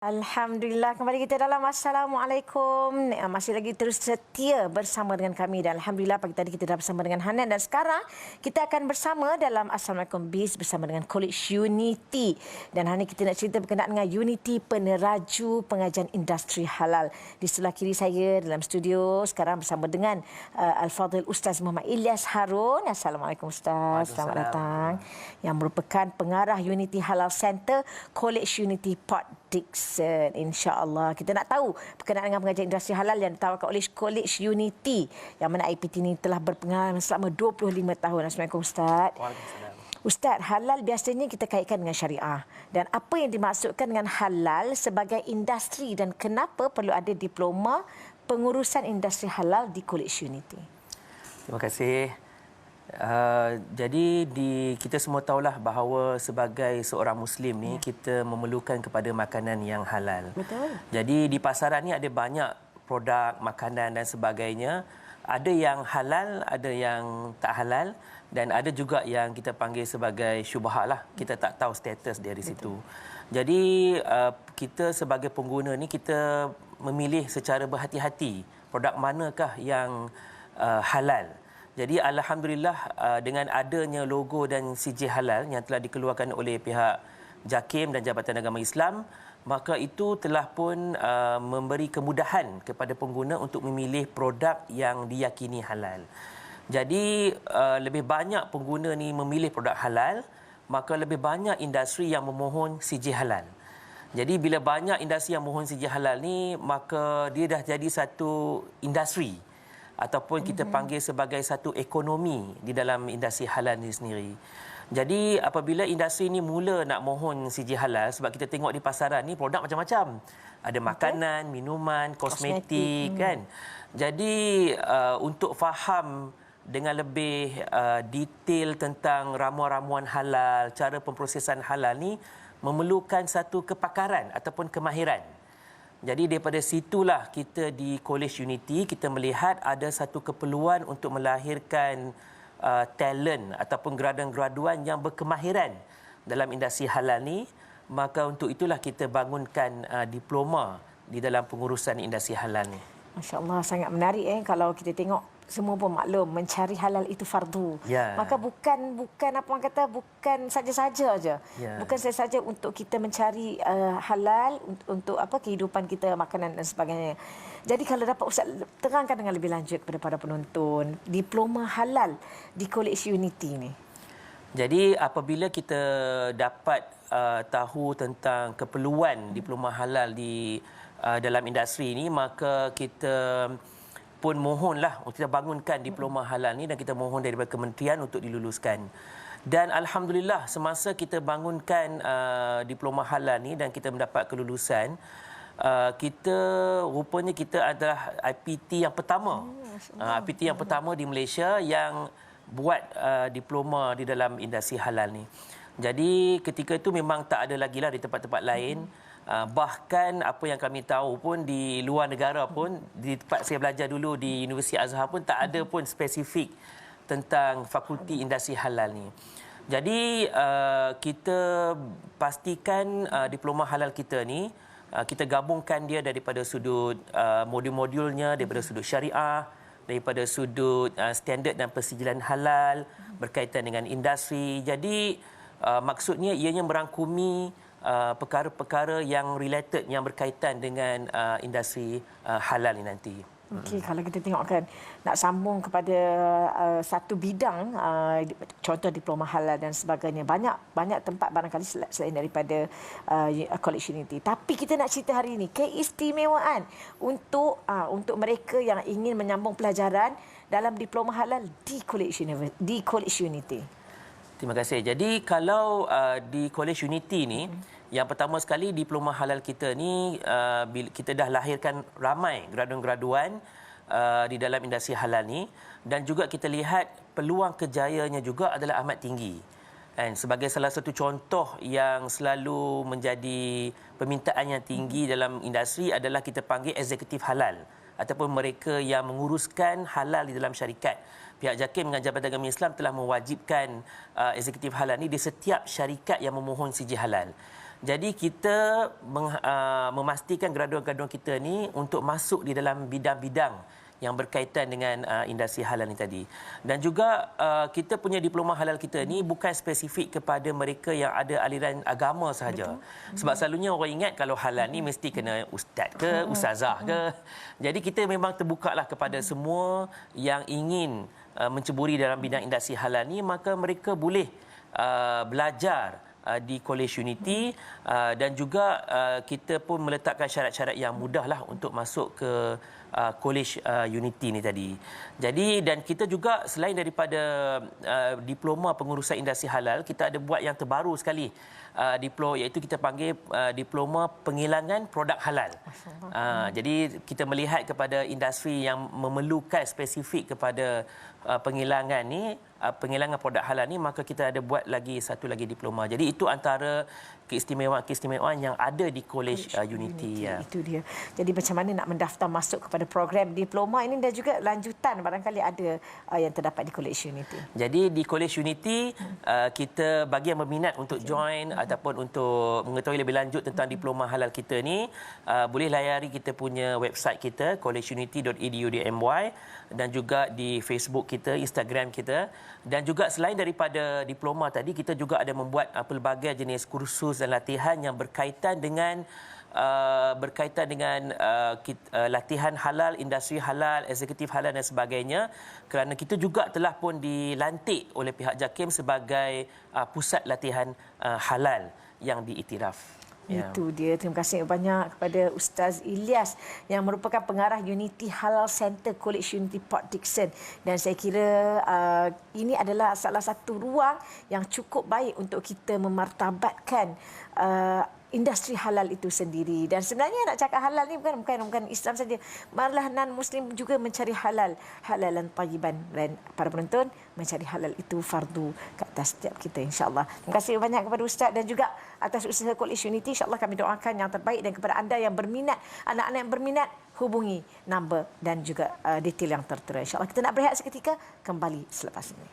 Alhamdulillah, kembali kita dalam Assalamualaikum. Masih lagi terus setia bersama dengan kami dan Alhamdulillah pagi tadi kita dah bersama dengan Hanan dan sekarang kita akan bersama dalam Assalamualaikum Biz bersama dengan College Unity. Dan hari ini kita nak cerita berkenaan dengan Unity Peneraju Pengajian Industri Halal. Di sebelah kiri saya dalam studio sekarang bersama dengan Al-Fadhil Ustaz Muhammad Ilyas Harun. Assalamualaikum Ustaz, selamat datang. Yang merupakan pengarah Unity Halal Center College Unity Port Dickson. InsyaAllah kita nak tahu berkenaan dengan pengajian industri halal yang ditawarkan oleh College Unity yang mana IPT ini telah berpengalaman selama 25 tahun. Assalamualaikum Ustaz. Waalaikumsalam. Ustaz, halal biasanya kita kaitkan dengan syariah. Dan apa yang dimaksudkan dengan halal sebagai industri dan kenapa perlu ada diploma pengurusan industri halal di College Unity? Terima kasih. Jadi kita semua tahulah bahawa sebagai seorang Muslim ni kita memerlukan kepada makanan yang halal. Betul. Jadi di pasaran ni ada banyak produk makanan dan sebagainya. Ada yang halal, ada yang tak halal dan ada juga yang kita panggil sebagai syubhat lah. Kita tak tahu status dari situ. Jadi kita sebagai pengguna ni kita memilih secara berhati-hati produk manakah yang halal. Jadi alhamdulillah dengan adanya logo dan sijil halal yang telah dikeluarkan oleh pihak JAKIM dan Jabatan Agama Islam, maka itu telah pun memberi kemudahan kepada pengguna untuk memilih produk yang diyakini halal. Jadi lebih banyak pengguna ni memilih produk halal, maka lebih banyak industri yang memohon sijil halal. Jadi bila banyak industri yang memohon sijil halal ni, maka dia dah jadi satu industri ataupun kita panggil sebagai satu ekonomi di dalam industri halal ini sendiri. Jadi apabila industri ini mula nak mohon sijil halal, sebab kita tengok di pasaran ni produk macam-macam. Ada makanan, minuman, kosmetik kan. Jadi untuk faham dengan lebih detail tentang ramuan-ramuan halal, cara pemprosesan halal ni memerlukan satu kepakaran ataupun kemahiran. Jadi daripada situlah kita di College Unity kita melihat ada satu keperluan untuk melahirkan talent ataupun graduan-graduan yang berkemahiran dalam industri halal ni. Maka untuk itulah kita bangunkan diploma di dalam pengurusan industri halal ni. Masya Allah, sangat menarik kalau kita tengok semua pun maklum mencari halal itu fardu. Ya. Maka bukan apa orang kata bukan saja-saja aja. Ya. Bukan saja untuk kita mencari halal untuk apa kehidupan kita, makanan dan sebagainya. Jadi kalau dapat Ustaz terangkan dengan lebih lanjut kepada para penonton diploma halal di College Unity ni. Jadi apabila kita dapat tahu tentang keperluan diploma halal di dalam industri ini, maka kita pun mohonlah untuk kita bangunkan diploma halal ni dan kita mohon daripada kementerian untuk diluluskan. Dan alhamdulillah semasa kita bangunkan diploma halal ni dan kita mendapat kelulusan, rupanya kita adalah IPT yang pertama. IPT yang pertama di Malaysia yang buat diploma di dalam industri halal ni. Jadi ketika itu memang tak ada lagi lah di tempat-tempat lain. Bahkan apa yang kami tahu pun di luar negara pun, di tempat saya belajar dulu di Universiti Azhar pun tak ada pun spesifik tentang fakulti industri halal ni. Jadi kita pastikan diploma halal kita ni kita gabungkan dia daripada sudut modul-modulnya, daripada sudut syariah, daripada sudut standard dan persijilan halal berkaitan dengan industri. Jadi maksudnya ianya merangkumi perkara-perkara yang related, yang berkaitan dengan industri halal ini nanti. Okey, kalau kita tengok kan nak sambung kepada satu bidang contoh diploma halal dan sebagainya, banyak tempat barangkali selain daripada College Unity. Tapi kita nak cerita hari ini keistimewaan untuk mereka yang ingin menyambung pelajaran dalam diploma halal di College Unity. Terima kasih. Jadi kalau di College Unity ni, yang pertama sekali diploma halal kita ni kita dah lahirkan ramai graduan-graduan di dalam industri halal ni, dan juga kita lihat peluang kejayaannya juga adalah amat tinggi. Dan sebagai salah satu contoh yang selalu menjadi permintaan yang tinggi dalam industri adalah kita panggil eksekutif halal ataupun mereka yang menguruskan halal di dalam syarikat. Pihak JAKIM dengan Jabatan Agama Islam telah mewajibkan eksekutif halal ini di setiap syarikat yang memohon sijil halal. Jadi kita memastikan graduan-graduan kita ni untuk masuk di dalam bidang-bidang yang berkaitan dengan industri halal ni tadi. Dan juga kita punya diploma halal kita ni bukan spesifik kepada mereka yang ada aliran agama sahaja. Sebab selalunya orang ingat kalau halal ni mesti kena ustaz ke, ustazah ke. Jadi kita memang terbukalah kepada semua yang ingin menceburi dalam bidang industri halal ni, maka mereka boleh belajar di College Unity dan juga kita pun meletakkan syarat-syarat yang mudahlah untuk masuk ke College Unity ni tadi. Jadi dan kita juga selain daripada diploma pengurusan industri halal, kita ada buat yang terbaru sekali. Iaitu kita panggil diploma penghilangan produk halal. Jadi kita melihat kepada industri yang memerlukan spesifik kepada penghilangan ni, penghilangan produk halal ni, maka kita ada buat lagi satu lagi diploma. Jadi itu antara keistimewaan yang ada di College Unity. Ya. Itu dia. Jadi macam mana nak mendaftar masuk kepada program diploma ini dan juga lanjutan barangkali ada yang terdapat di College Unity. Jadi di College Unity kita bagi yang berminat untuk join ataupun untuk mengetahui lebih lanjut tentang diploma halal kita ni, boleh layari kita punya website kita collegeunity.edu.my dan juga di Facebook kita, Instagram kita. Dan juga selain daripada diploma tadi, kita juga ada membuat pelbagai jenis kursus dan latihan yang berkaitan dengan latihan halal, industri halal, eksekutif halal dan sebagainya, kerana kita juga telah pun dilantik oleh pihak JAKIM sebagai pusat latihan halal yang diiktiraf. Itu dia. Terima kasih banyak kepada Ustaz Ilyas yang merupakan pengarah Unity Halal Center College Unity Port Dickson. Dan saya kira ini adalah salah satu ruang yang cukup baik untuk kita memartabatkan industri halal itu sendiri. Dan sebenarnya nak cakap halal ni bukan Islam saja. Malah non-Muslim juga mencari halalan tayyiban. Dan para penonton, mencari halal itu fardu ke atas setiap kita, insya-Allah. Terima kasih banyak kepada Ustaz dan juga atas usaha College Unity. Insya-Allah kami doakan yang terbaik, dan kepada anda yang berminat, anak-anak yang berminat, hubungi nombor dan juga detail yang tertera. Insya-Allah kita nak berehat seketika, kembali selepas ini.